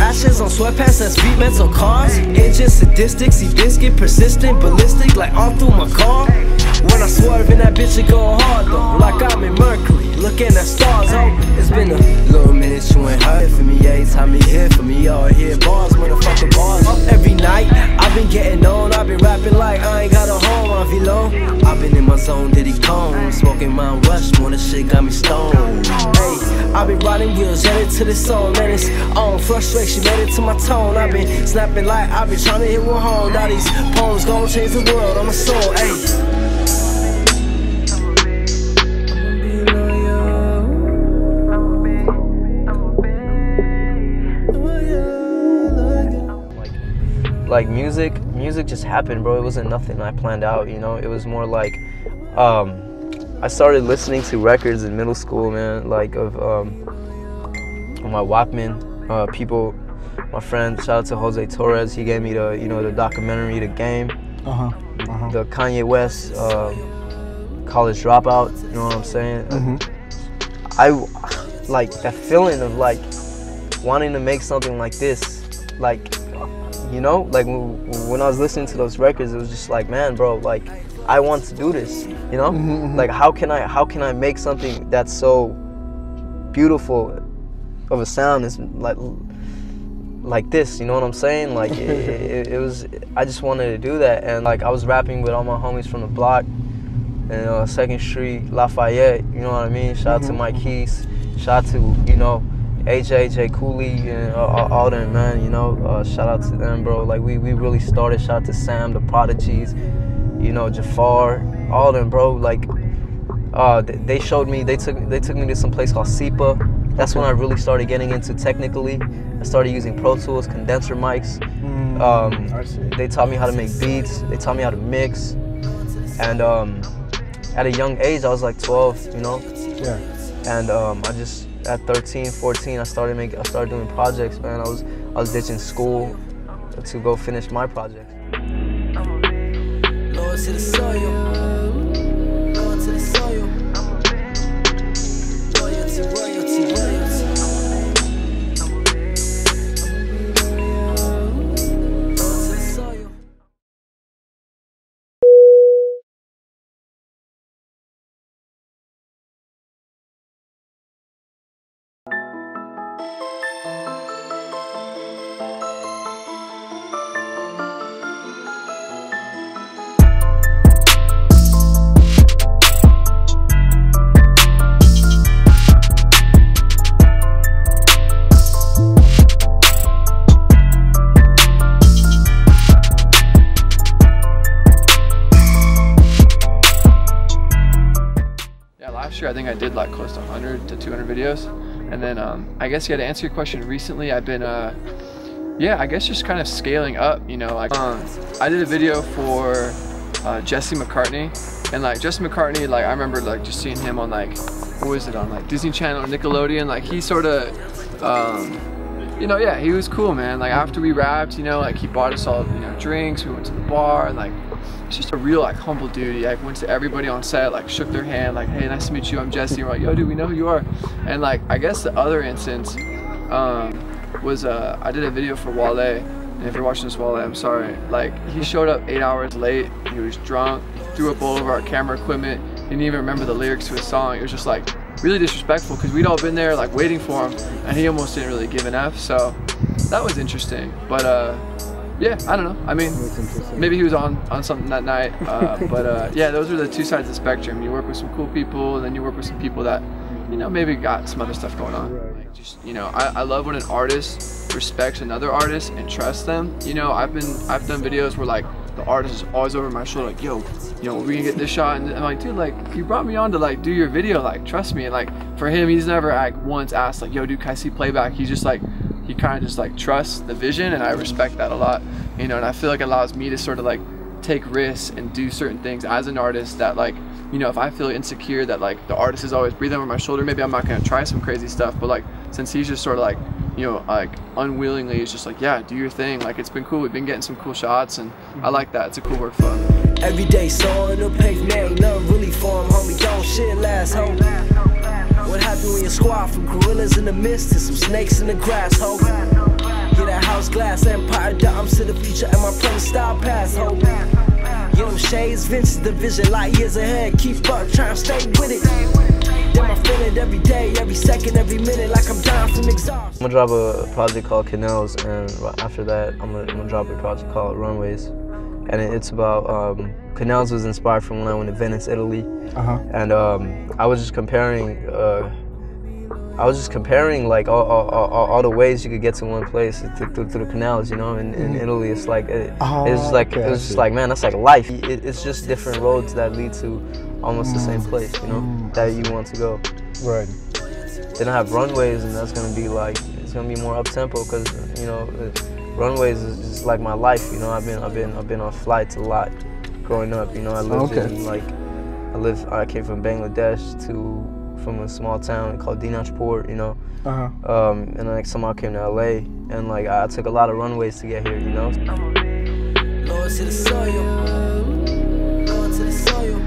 Ashes on sweatpants, that's beat mental cars. Engine sadistic, see biscuit, persistent, ballistic, like all through my car. When I swerve in that bitch, it go hard though, like I'm in Mercury, looking at stars. Oh, it's been a little minute, you ain't heard for me every time you hear from me. Y'all hear bars, motherfucking bars. Every night, I've been getting on, I've been rapping like I ain't got a home, I feel low. I've been in my zone, Diddy Cone, smoking Mount Rushmore, the shit got me stoned. Hey, I've been riding wheels, headed to this song, and it's on frustration, made it to my tone. I've been snapping like I've been trying to hit one home. Now these poems gon' change the world, I'm a soul, hey. Like music just happened, bro. It wasn't nothing I planned out, you know. It was more like I started listening to records in middle school, man, like of my Walkman. People, my friend, shout out to Jose Torres, he gave me the, you know, the documentary, The Game, the Kanye West College Dropout, you know what I'm saying? I like that feeling of like wanting to make something like this, like, you know, like when I was listening to those records, it was just like, man, bro, like I want to do this, you know? Like how can I make something that's so beautiful of a sound is like this, you know what I'm saying? Like it was, I just wanted to do that. And like I was rapping with all my homies from the block and 2nd Street, Lafayette, you know what I mean? Shout out to Mike Keys, shout out to, you know, J Cooley and all them, man, you know, shout out to them, bro. Like we really started. Shout out to Sam, the Prodigies, you know, Jafar, all them, bro. Like they showed me, they took me to some place called SIPA. That's when I really started getting into technically. I started using Pro Tools, condenser mics. They taught me how to make beats. They taught me how to mix. And at a young age, I was like 12, you know. Yeah. And I just, at 13, 14, I started doing projects, man. I was ditching school to go finish my project. Lord to the soil. Lord to the soil. Royalty, royalty, royalty. Lord to the soil. Last year, I think I did like close to 100 to 200 videos. And then I guess, yeah, to answer your question, recently I've been, yeah, I guess just kind of scaling up, you know, like I did a video for Jesse McCartney. And like Jesse McCartney, like I remember like just seeing him on like, what was it, on like Disney Channel or Nickelodeon. Like he sort of, you know, yeah, he was cool, man. Like after we rapped, you know, like he bought us all, you know, drinks, we went to the bar, and like it's just a real like humble dude. He like went to everybody on set, like shook their hand, like, hey, nice to meet you, I'm Jesse. And we're like, yo, dude, we know who you are. And like I guess the other instance was I did a video for Wale, and if you're watching this, Wale, I'm sorry. Like he showed up 8 hours late, he was drunk, threw up all over our camera equipment, didn't even remember the lyrics to his song. It was just like really disrespectful because we'd all been there like waiting for him, and he almost didn't really give an F. So that was interesting. But yeah, I don't know. I mean, maybe he was on something that night. But yeah, those are the two sides of the spectrum. You work with some cool people, and then you work with some people that, you know, maybe got some other stuff going on. Like just, you know, I love when an artist respects another artist and trusts them. You know, I've done videos where like the artist is always over my shoulder, like, yo, you know, we're gonna get this shot, and I'm like, dude, like, you brought me on to like do your video, like, trust me. And like for him, he's never like once asked like, yo, dude, can I see playback? He's just like, he kind of just like trusts the vision, and I respect that a lot, you know. And I feel like it allows me to sort of like take risks and do certain things as an artist that, like, you know, if I feel insecure that like the artist is always breathing over my shoulder, maybe I'm not gonna try some crazy stuff. But like, since he's just sort of like, you know, like unwillingly, he's just like, yeah, do your thing. Like, it's been cool. We've been getting some cool shots, and I like that. It's a cool workflow. Every day, saw in the pavement, nothing really for him, homie. Don't shit last, ho. What happened when your squad from gorillas in the mist to some snakes in the grass, ho? glass, empire doms to the future, and my present style past. Hope you them shades, Vince's the vision, light years ahead. Keep up, try to stay with it. Then I feel it every day, every second, every minute, like I'm dying from exhaust. I'm gonna drop a project called Canals, and after that, I'm gonna drop a project called Runways. And it's about, Canals was inspired from when I went to Venice, Italy. And I was just comparing, like all the ways you could get to one place through the canals, you know. In Italy, it's like it was just like, man, that's like life. It's just different roads that lead to almost the same place, you know, that you want to go. Right. Then I have Runways, and that's gonna be like, it's gonna be more up tempo, because you know, Runways is just like my life, you know. I've been on flights a lot growing up, you know. I lived in I came from Bangladesh from a small town called Dinajpur, you know. And like somehow came to LA, and like I took a lot of runways to get here, you know. Lower to the soil, lower to the soil.